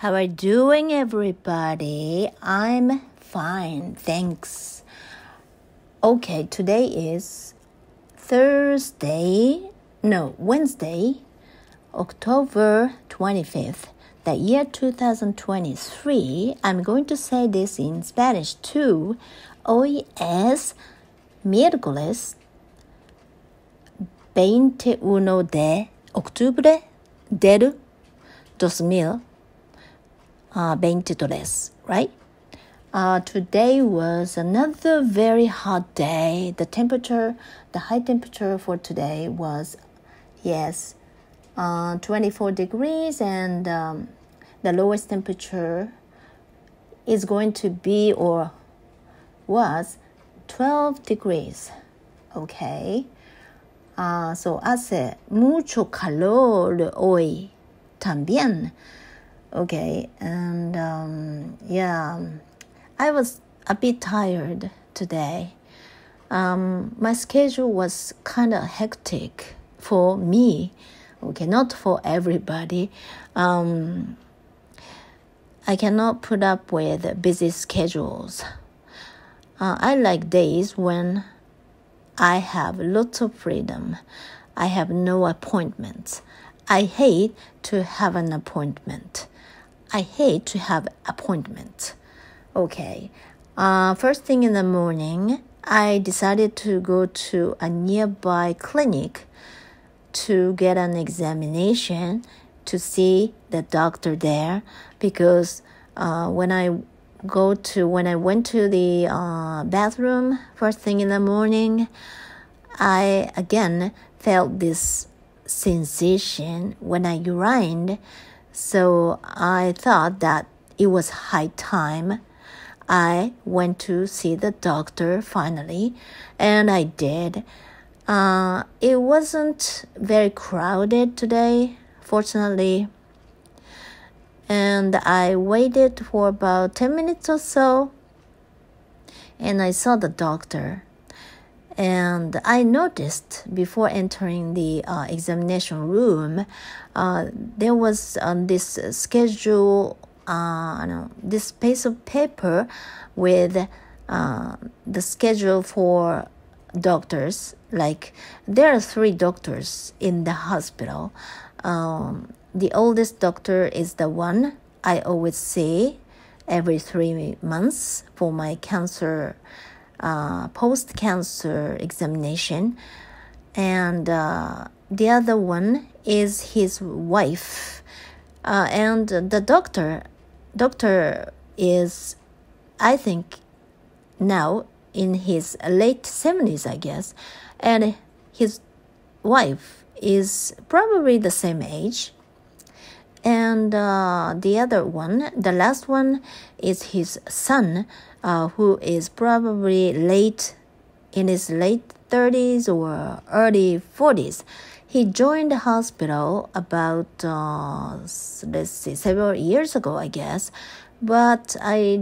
How are you doing, everybody? I'm fine, thanks. Okay, today is Wednesday, October 25th, the year 2023. I'm going to say this in Spanish too. Hoy es miércoles 21 de octubre del 2023, right? Today was another very hot day. The high temperature for today was, 24 degrees, and the lowest temperature is going to be or was 12 degrees. Okay. So hace mucho calor hoy también. Okay, and I was a bit tired today. My schedule was kind of hectic for me. Okay, not for everybody. I cannot put up with busy schedules. I like days when I have lots of freedom. I have no appointments. I hate to have an appointment. Okay. First thing in the morning, I decided to go to a nearby clinic to get an examination to see the doctor there, because when I went to the bathroom first thing in the morning, I again felt this sensation when I urined. So I thought that it was high time I went to see the doctor finally, and I did. It wasn't very crowded today, fortunately, and I waited for about 10 minutes or so, and I saw the doctor. And I noticed before entering the examination room, there was this schedule, this piece of paper with the schedule for doctors. Like, there are 3 doctors in the hospital. The oldest doctor is the one I always see every 3 months for my post-cancer examination, and the other one is his wife, and the doctor is, I think, now in his late 70s, I guess, and his wife is probably the same age. And the last one is his son, who is probably in his late 30s or early 40s. He joined the hospital about, several years ago, I guess. But I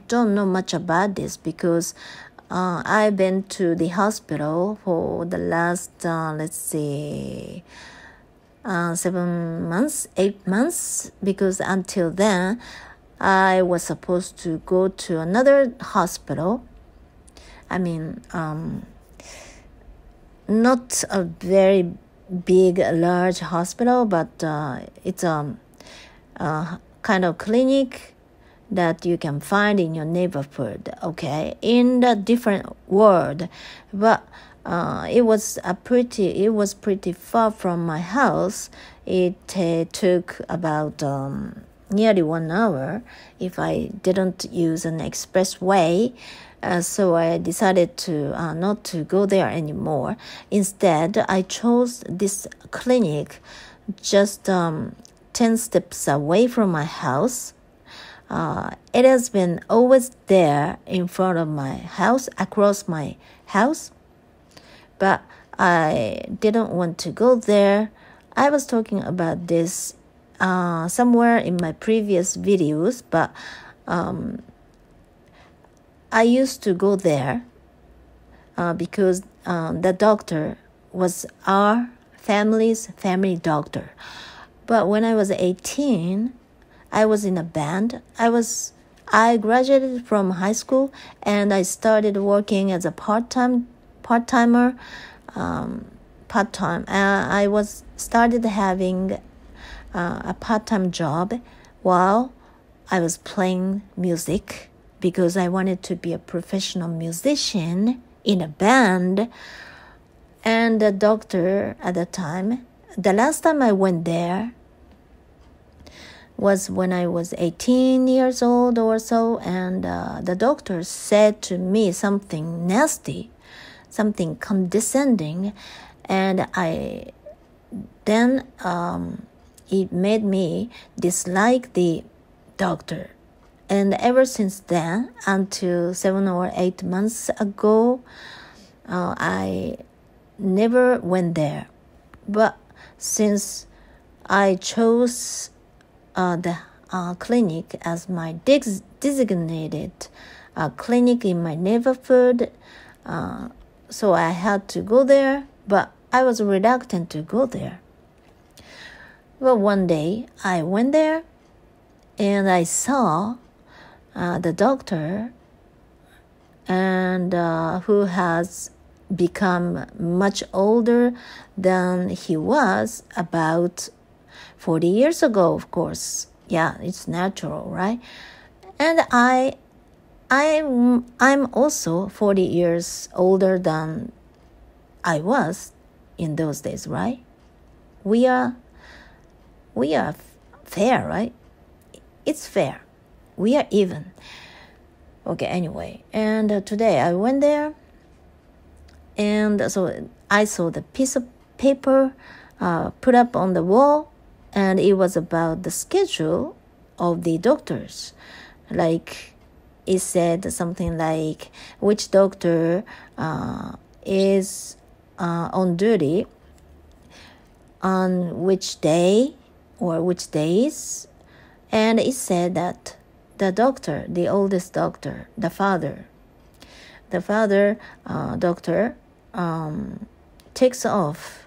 don't know much about this, because I've been to the hospital for the last, 8 months, because until then, I was supposed to go to another hospital. I mean, not a very big, large hospital, but it's a kind of clinic that you can find in your neighborhood, okay, in the different ward. But it was pretty far from my house. It took about nearly 1 hour if I didn't use an expressway. So I decided to not to go there anymore. Instead, I chose this clinic just 10 steps away from my house. It has been always there in front of my house, across my house. But I didn't want to go there. I was talking about this somewhere in my previous videos, but I used to go there because the doctor was our family doctor. But when I was 18, I was in a band. I graduated from high school and I started working as a part-timer. Part-time. I started having a part-time job while I was playing music because I wanted to be a professional musician in a band. And the doctor at the time, the last time I went there was when I was 18 years old or so, and the doctor said to me something nasty, something condescending, and it made me dislike the doctor. And ever since then, until 7 or 8 months ago, I never went there. But since I chose the clinic as my designated clinic in my neighborhood, so I had to go there, but I was reluctant to go there. Well, one day I went there and I saw the doctor, and who has become much older than he was about 40 years ago, of course. Yeah, it's natural, right? And I'm also 40 years older than I was in those days, right? We are fair, right? It's fair. We are even. Okay, anyway. And today I went there, and so I saw the piece of paper put up on the wall, and it was about the schedule of the doctors. Like, it said something like which doctor is on duty on which day or which days. And it said that the doctor, the oldest doctor, the father doctor takes off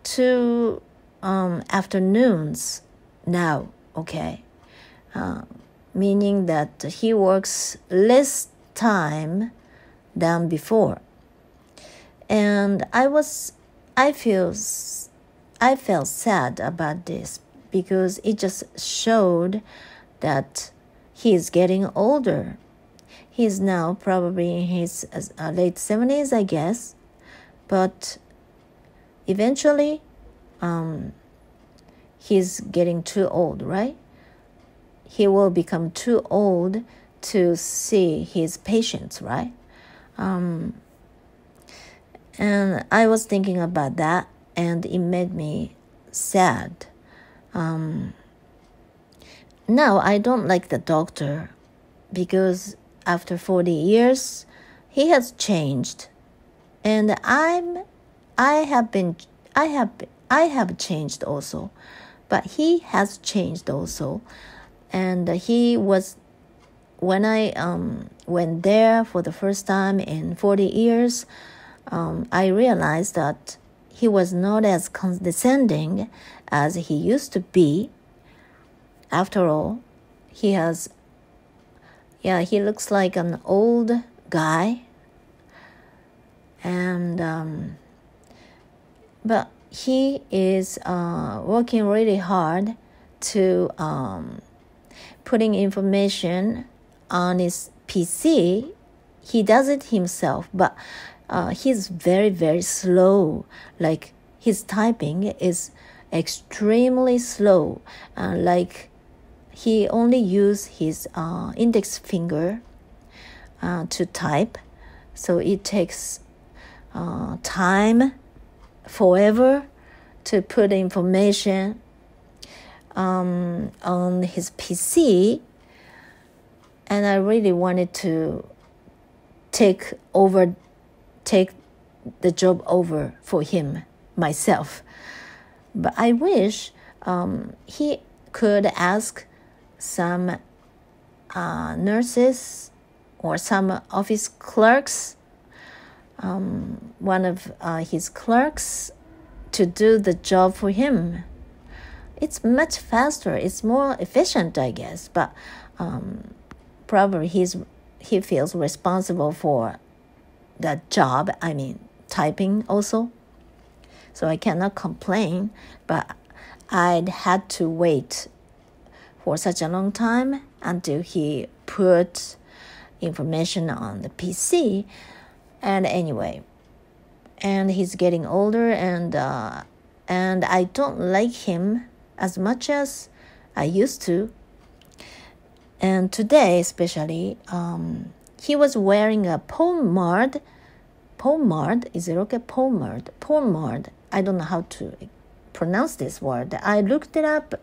2 afternoons now, okay? Meaning that he works less time than before. And I felt sad about this because it just showed that he is getting older. He's now probably in his late 70s, I guess. But eventually, he's getting too old, right? He will become too old to see his patients, right? And I was thinking about that, and it made me sad. Now, I don't like the doctor because after 40 years, he has changed, and I have changed also, but he has changed also. And he was, when I went there for the first time in 40 years, I realized that he was not as condescending as he used to be. After all, he looks like an old guy. And but he is working really hard to putting information on his PC. He does it himself, but he's very, very slow. Like, his typing is extremely slow. Like, he only uses his index finger to type. So it takes time forever to put information on his PC. And I really wanted to take the job over for him myself. But I wish he could ask some nurses or some office clerks, one of his clerks, to do the job for him. it's much faster. It's more efficient, I guess. But probably he feels responsible for that job. I mean, typing also. So I cannot complain. But I'd had to wait for such a long time until he put information on the PC. And anyway, and he's getting older, and I don't like him as much as I used to. And today especially, he was wearing a pomade. Pomade, is it okay? Pomade. I don't know how to pronounce this word. I looked it up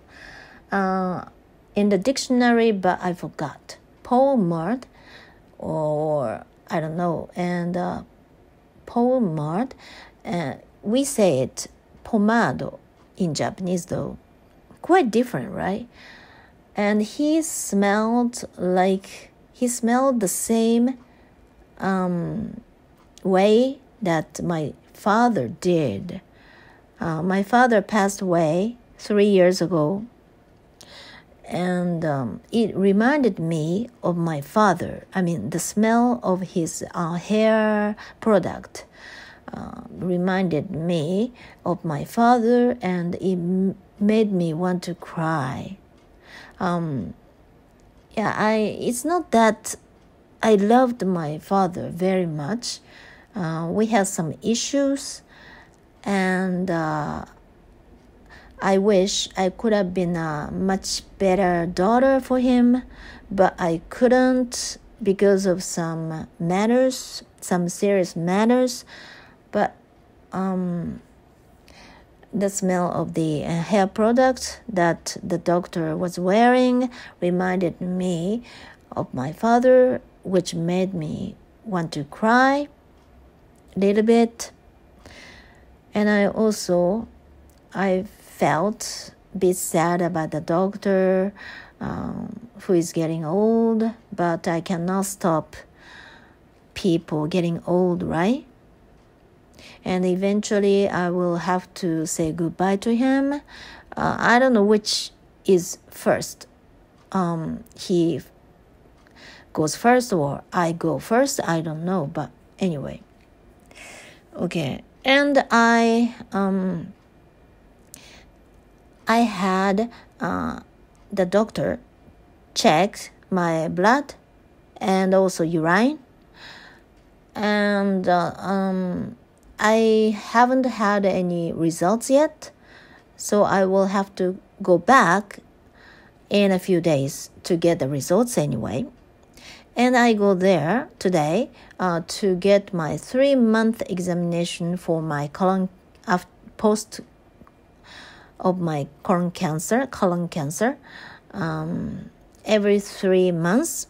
in the dictionary, but I forgot. Pomade, or I don't know. And pomade, we say it pomado in Japanese, though. Quite different, right? And he smelled the same way that my father did. My father passed away 3 years ago, and it reminded me of my father. I mean, the smell of his hair product reminded me of my father, and it made me want to cry. It's not that I loved my father very much. We had some issues, and I wish I could have been a much better daughter for him, but I couldn't because of some serious matters. But the smell of the hair product that the doctor was wearing reminded me of my father, which made me want to cry a little bit. And I felt a bit sad about the doctor who is getting old, but I cannot stop people getting old, right? And eventually I will have to say goodbye to him. I don't know which is first. He goes first or I go first. I don't know, but anyway. Okay, and I had the doctor check my blood and also urine, and I haven't had any results yet, so I will have to go back in a few days to get the results anyway. And I go there today to get my 3-month examination for my post of my colon cancer. Every 3 months.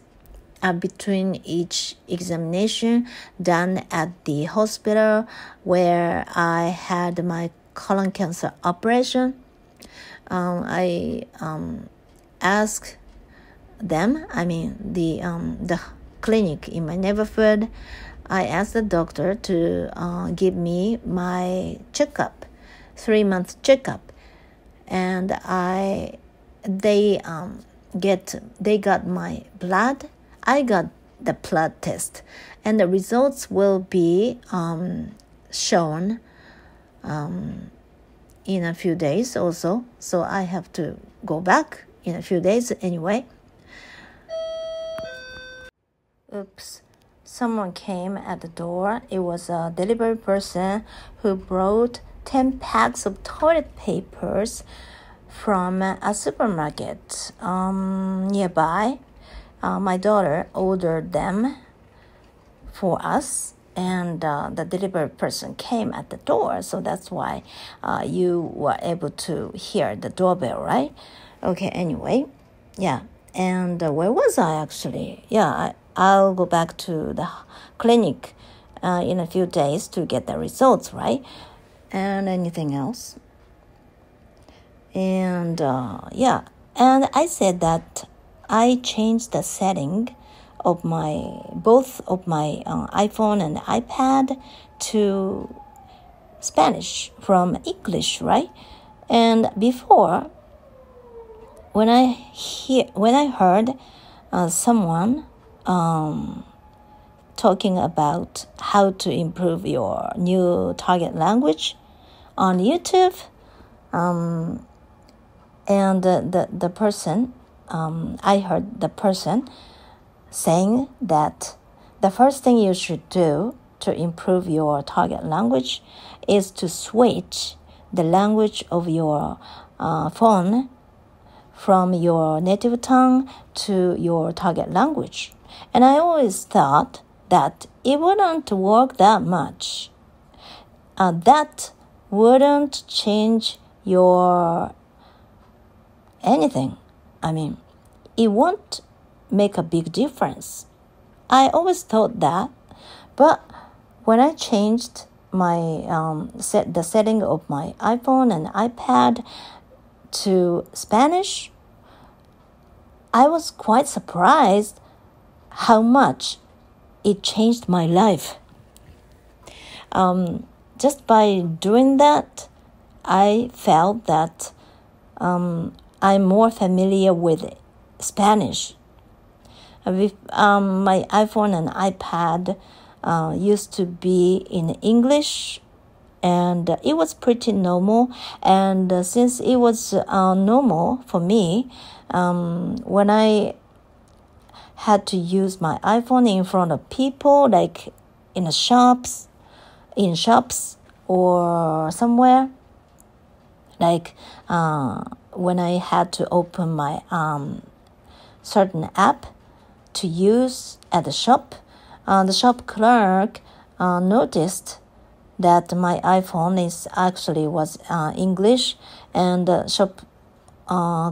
Between each examination done at the hospital where I had my colon cancer operation, I asked them, the clinic in my neighborhood, I asked the doctor to give me my checkup, 3-month checkup, and they got my blood. I got the blood test, and the results will be shown in a few days also. So I have to go back in a few days anyway. Oops, someone came at the door. It was a delivery person who brought 10 packs of toilet papers from a supermarket nearby. My daughter ordered them for us, and the delivery person came at the door, so that's why you were able to hear the doorbell, right? Okay, anyway, yeah. And where was I actually? Yeah, I'll go back to the clinic in a few days to get the results, right? And anything else? And and I said that I changed the setting of both of my iPhone and iPad to Spanish from English, right? And before, when I heard someone talking about how to improve your new target language on YouTube, and the person, I heard the person saying that the first thing you should do to improve your target language is to switch the language of your phone from your native tongue to your target language. And I always thought that it wouldn't work that much. That wouldn't change your anything. I mean, it won't make a big difference. I always thought that, but when I changed my the setting of my iPhone and iPad to Spanish, I was quite surprised how much it changed my life. Just by doing that, I felt that I'm more familiar with Spanish. With my iPhone and iPad used to be in English, and it was pretty normal. And since it was normal for me, when I had to use my iPhone in front of people, like in shops or somewhere, like when I had to open my certain app to use at the shop clerk noticed that my iPhone was English, and the shop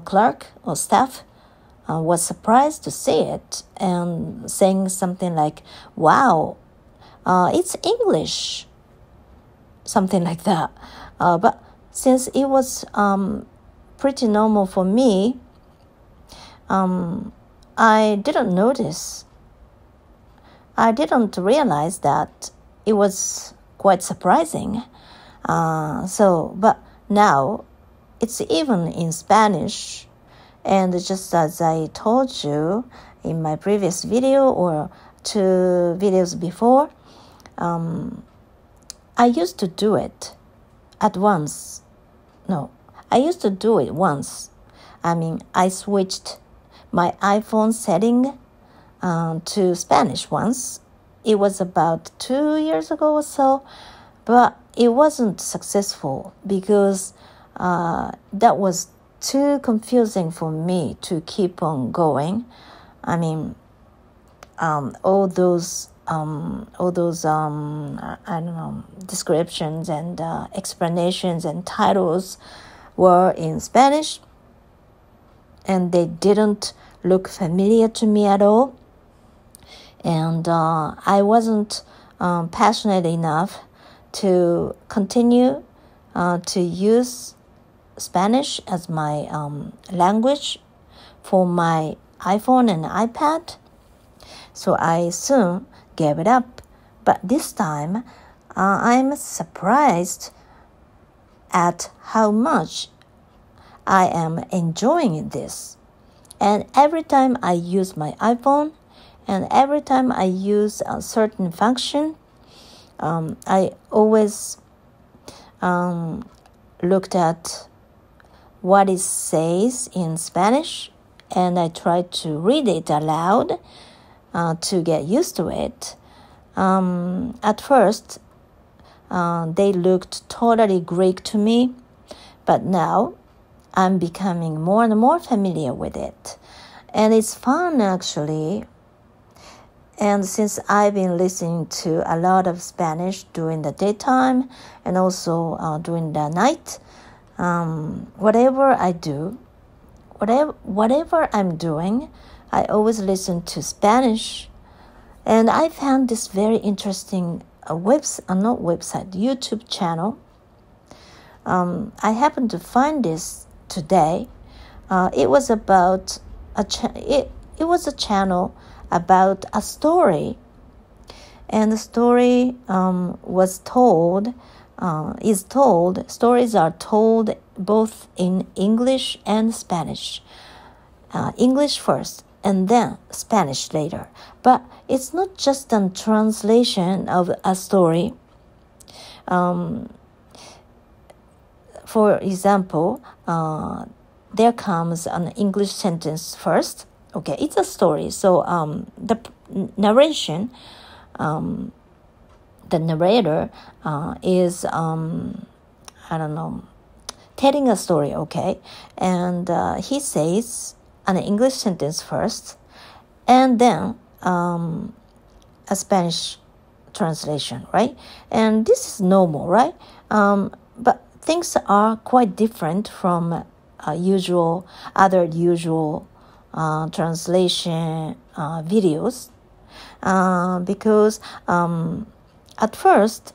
clerk or staff was surprised to see it and saying something like, "Wow, it's English," something like that. But since it was pretty normal for me, I didn't notice. I didn't realize that it was quite surprising. But now it's even in Spanish. And just as I told you in my previous video or 2 videos before, I used to do it at once. No, I used to do it once. I mean, I switched my iPhone setting to Spanish once. It was about 2 years ago or so, but it wasn't successful because that was too confusing for me to keep on going. I mean, all those descriptions and explanations and titles were in Spanish, and they didn't look familiar to me at all. And I wasn't passionate enough to continue to use Spanish as my language for my iPhone and iPad. So I soon gave it up. But this time, I'm surprised at how much I am enjoying this. And every time I use my iPhone, and every time I use a certain function, I always looked at what it says in Spanish, and I tried to read it aloud to get used to it. At first, they looked totally Greek to me, but now I'm becoming more and more familiar with it. And it's fun, actually. And since I've been listening to a lot of Spanish during the daytime and also during the night, whatever I do, whatever I'm doing, I always listen to Spanish. And I found this very interesting YouTube channel. I happened to find this today. It was about it was a channel about a story, and the story stories are told both in English and Spanish. English first and then Spanish later. But it's not just a translation of a story. For example, there comes an English sentence first. Okay, it's a story. So the narration, the narrator is, telling a story, okay? And he says an English sentence first, and then a Spanish translation, right? And this is normal, right? But things are quite different from other usual translation videos, because at first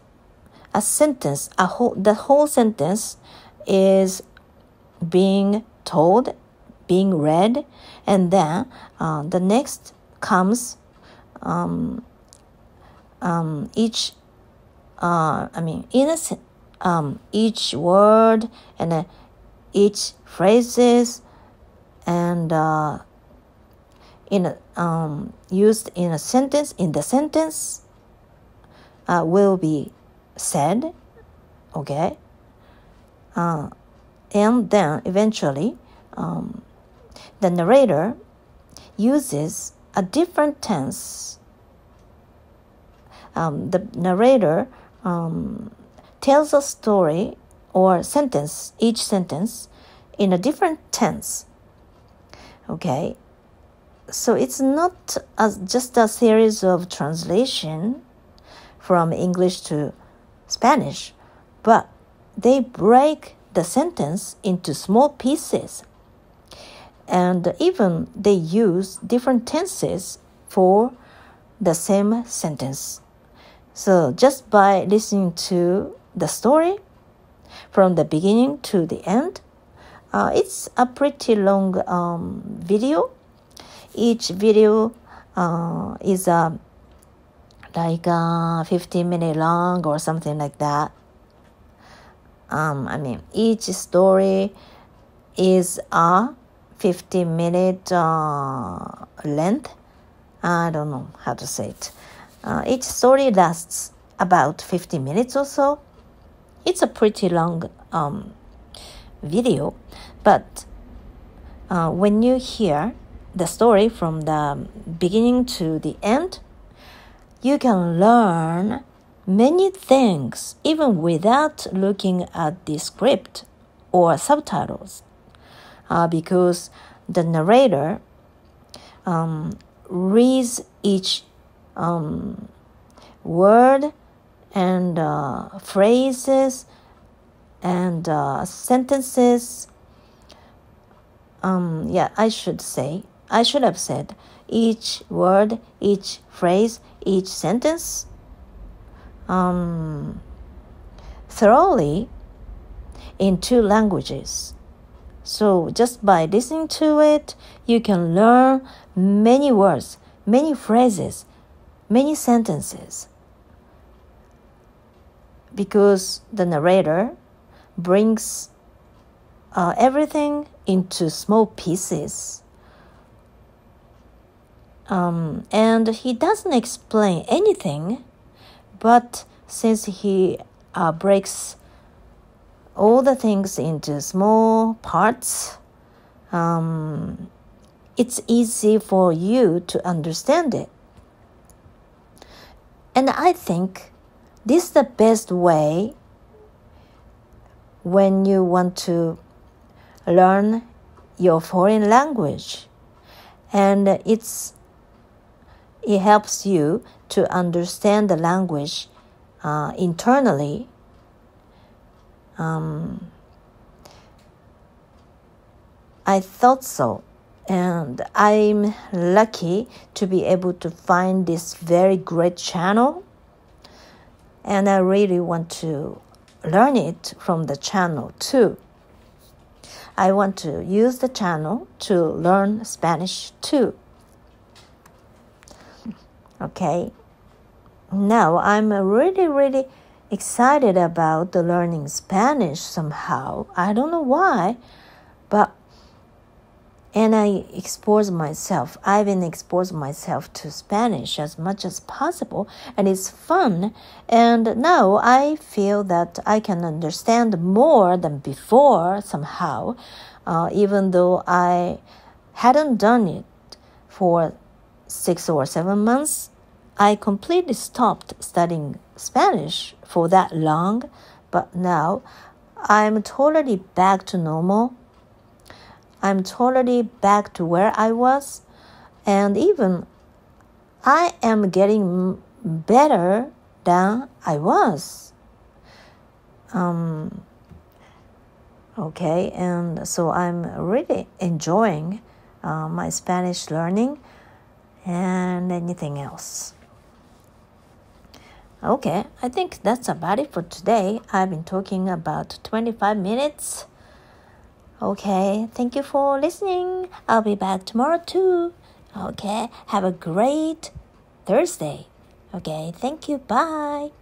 a sentence, the whole sentence is being told, being read, and then the next comes each word and each phrases and used in a sentence. In the sentence will be said, okay, and then eventually the narrator uses a different tense. The narrator tells a story or sentence, each sentence, in a different tense. Okay, so it's not just a series of translation from English to Spanish, but they break the sentence into small pieces. And even they use different tenses for the same sentence. So just by listening to the story from the beginning to the end, it's a pretty long video. Each video is like 15-minute long or something like that. Each story is a 15-minute length. I don't know how to say it. Each story lasts about 50 minutes or so. It's a pretty long video, but when you hear the story from the beginning to the end, you can learn many things even without looking at the script or subtitles, because the narrator reads each word and phrases and sentences. I should have said each word, each phrase, each sentence thoroughly in 2 languages. So just by listening to it, you can learn many words, many phrases, many sentences, because the narrator brings everything into small pieces. And he doesn't explain anything, but since he breaks all the things into small parts, it's easy for you to understand it. And I think this is the best way when you want to learn your foreign language. And it helps you to understand the language internally. I thought so. And I'm lucky to be able to find this very great channel. And I really want to learn it from the channel too. I want to use the channel to learn Spanish too. Okay. Now I'm really, really excited about the learning Spanish somehow. I don't know why, but And I've been exposed myself to Spanish as much as possible, and it's fun. And now I feel that I can understand more than before somehow, even though I hadn't done it for 6 or 7 months. I completely stopped studying Spanish for that long, but now I'm totally back to normal. I'm totally back to where I was, and even I am getting better than I was. Okay, and so I'm really enjoying my Spanish learning and anything else. Okay, I think that's about it for today. I've been talking about 25 minutes. Okay, thank you for listening. I'll be back tomorrow too. Okay, have a great Thursday. Okay, thank you. Bye.